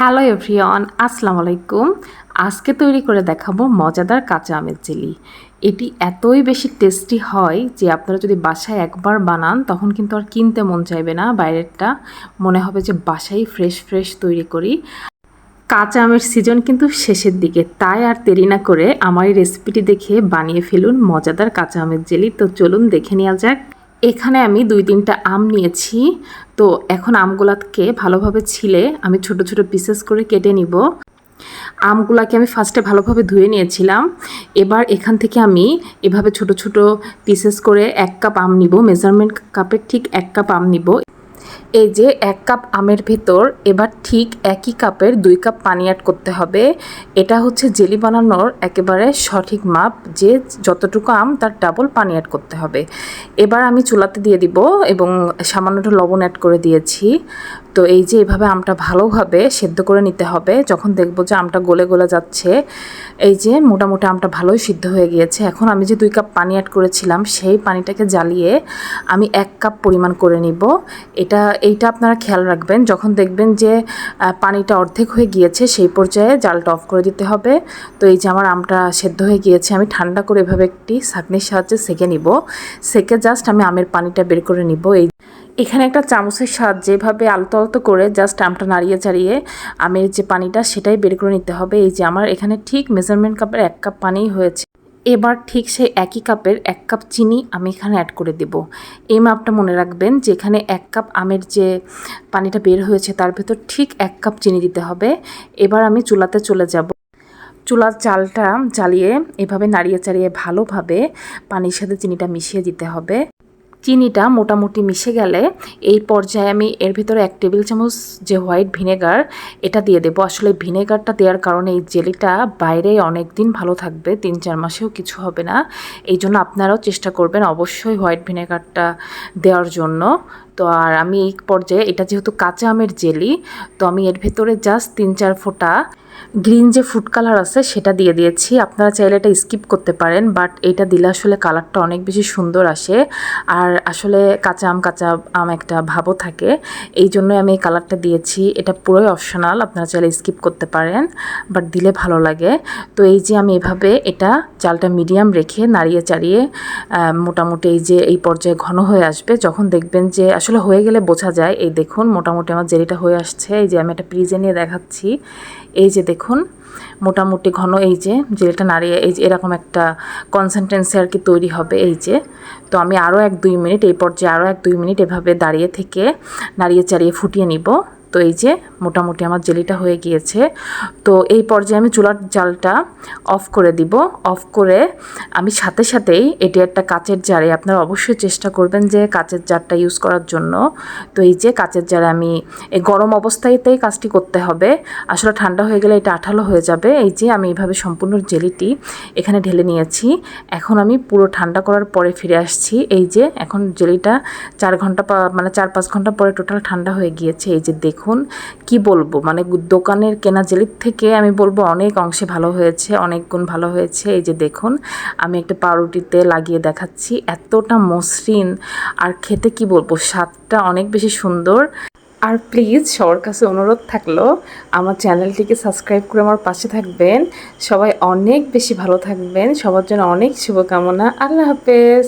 Hello everyone, আসসালামু আলাইকুম। আজকে তৈরি করে দেখাবো মজাদার কাঁচা আমের জেলি। এটি এতই বেশি টেস্টি হয় যে আপনারা যদি বাসায় একবার বানান তখন কিন্তু আর কিনতে মন চাইবে না বাইরেরটা, মনে হবে যে বাসায় ফ্রেশ ফ্রেশ তৈরি করি। কাঁচা আমের সিজন কিন্তু শেষের দিকে, তাই আর দেরি না করে আমার এই রেসিপিটি দেখে বানিয়ে ফেলুন মজাদার কাঁচা আমের জেলি। তো চলুন দেখে নেওয়া যাক। এখানে আমি 2-3টা আম নিয়েছি। তো এখন আমগুলাকে ভালোভাবে ছিলে আমি ছোট ছোট পিসেস করে কেটে নিব। আমগুলাকে আমি ফার্স্টে ভালোভাবে ধুয়ে নিয়েছিলাম। এবার এখান থেকে আমি এভাবে ছোট ছোট পিসেস করে 1 কাপ আম নিব, মেজারমেন্ট কাপের ঠিক 1 কাপ আম নিব। এই যে 1 কাপ আমের ভেতর এবার ঠিক একই কাপের 2 কাপ পানি অ্যাড করতে হবে। এটা হচ্ছে জেলি বানানোর একেবারে সঠিক মাপ, যে যতটুকু আম তার ডাবল পানি অ্যাড করতে হবে। এবার আমি চুলাতে দিয়ে দিব এবং সামান্য একটু লবণ অ্যাড করে দিয়েছি। তো এই যে এভাবে আমটা ভালোভাবে সেদ্ধ করে নিতে হবে। যখন দেখবো যে আমটা গলে গলে যাচ্ছে, এই যে মোটামুটি আমটা ভালোই সিদ্ধ হয়ে গিয়েছে, এখন আমি যে 2 কাপ পানি অ্যাড করেছিলাম সেই পানিটাকে জ্বালিয়ে আমি 1 কাপ পরিমাণ করে নিব। এইটা আপনারা খেয়াল রাখবেন, যখন দেখবেন যে পানিটা অর্ধেক হয়ে গিয়েছে সেই পর্যায়ে জালটা অফ করে দিতে হবে। তো এই যে আমার আমটা সেদ্ধ হয়ে গিয়েছে, আমি ঠান্ডা করে এভাবে একটি ছাঁকনির সাহায্যে সেঁকে নিব। সেঁকে জাস্ট আমি আমের পানিটা বের করে নিব। এখানে একটা চামচের সাহায্যে এভাবে আলতো আলতো করে জাস্ট আমটা নাড়িয়ে চাড়িয়ে আমের যে পানিটা সেটাই বের করে নিতে হবে। এই যে আমার এখানে ঠিক মেজারমেন্ট কাপের 1 কাপ পানিই হয়েছে। এবার ঠিক সেই একই কাপের 1 কাপ চিনি আমি এখানে অ্যাড করে দেব। এই মাপটা মনে রাখবেন যে এখানে 1 কাপ আমের যে পানিটা বের হয়েছে তার ভেতর ঠিক 1 কাপ চিনি দিতে হবে। এবার আমি চুলাতে চলে যাব। চুলার চালটা জ্বালিয়ে এভাবে নাড়িয়ে চাড়িয়ে ভালোভাবে পানির সাথে চিনিটা মিশিয়ে দিতে হবে। চিনিটা মোটামুটি মিশে গেলে এই পর্যায়ে আমি এর ভিতরে 1 টেবিল চামচ যে হোয়াইট ভিনেগার এটা দিয়ে দেবো। আসলে ভিনেগারটা দেওয়ার কারণে এই জেলিটা বাইরে অনেক দিন ভালো থাকবে, 3-4 মাসেও কিছু হবে না। এই জন্য আপনারাও চেষ্টা করবেন অবশ্যই হোয়াইট ভিনেগারটা দেওয়ার জন্য। তো আর আমি এই পর্যায়ে, এটা যেহেতু কাঁচা আমের জেলি, তো আমি এর ভেতরে জাস্ট 3-4 ফোঁটা গ্রিন যে ফুড কালার আছে সেটা দিয়ে দিয়েছি। আপনারা চাইলে এটা স্কিপ করতে পারেন, বাট এটা দিলে আসলে কালারটা অনেক বেশি সুন্দর আসে। আর আসলে কাঁচা আম একটা ভাবও থাকে, এই জন্যই আমি এই কালারটা দিয়েছি। এটা পুরোই অপশনাল, আপনারা চাইলে স্কিপ করতে পারেন, বাট দিলে ভালো লাগে। তো এই যে আমি এভাবে এটা চালটা মিডিয়াম রেখে নাড়িয়ে চাড়িয়ে মোটামুটি এই যে এই পর্যায়ে ঘন হয়ে আসবে। যখন দেখবেন যে আসলে হয়ে গেলে বোঝা যায়, এই দেখুন মোটামুটি আমার জেলিটা হয়ে আসছে। এই যে আমি একটা প্রিজে নিয়ে দেখাচ্ছি, এই যে দেখুন মোটামুটি ঘন এই যে জেলটা নাড়িয়ে এই যে এরকম একটা কনসিস্টেন্সি আর কি তৈরি হবে। এই যে তো আমি আরও 1-2 মিনিট এই পর্যায়ে আরও 1-2 মিনিট এভাবে দাঁড়িয়ে থেকে নাড়িয়ে চাড়িয়ে ফুটিয়ে নিব। তো এই যে মোটামুটি আমার জেলিটা হয়ে গিয়েছে। তো এই পর্যায়ে আমি চুলার জালটা অফ করে দিব। অফ করে আমি সাথে সাথেই এটি একটা কাচের জারে, আপনারা অবশ্যই চেষ্টা করবেন যে কাচের জারটা ইউজ করার জন্য। তো এই যে কাচের জারে আমি এই গরম অবস্থাতেই কাজটি করতে হবে, আসলে ঠান্ডা হয়ে গেলে এটা আঠালো হয়ে যাবে। এই যে আমি এইভাবে সম্পূর্ণ জেলিটি এখানে ঢেলে নিয়েছি। এখন আমি পুরো ঠান্ডা করার পরে ফিরে আসছি। এই যে এখন জেলিটা 4-5 ঘন্টা পরে টোটাল ঠান্ডা হয়ে গিয়েছে। এই যে দেখুন, কি বলবো, মানে দোকানের কেনা জেলির থেকে আমি বলবো অনেক অংশে ভালো হয়েছে, অনেক গুণ ভালো হয়েছে। এই যে দেখুন, আমি একটা পাউরুটিতে লাগিয়ে দেখাচ্ছি, এতটা মসৃণ আর খেতে কি বলবো স্বাদটা অনেক বেশি সুন্দর। আর প্লিজ সবার কাছে অনুরোধ থাকলো আমার চ্যানেলটিকে সাবস্ক্রাইব করে আমার পাশে থাকবেন। সবাই অনেক বেশি ভালো থাকবেন, সবার জন্য অনেক শুভকামনা। আল্লাহ হাফেজ।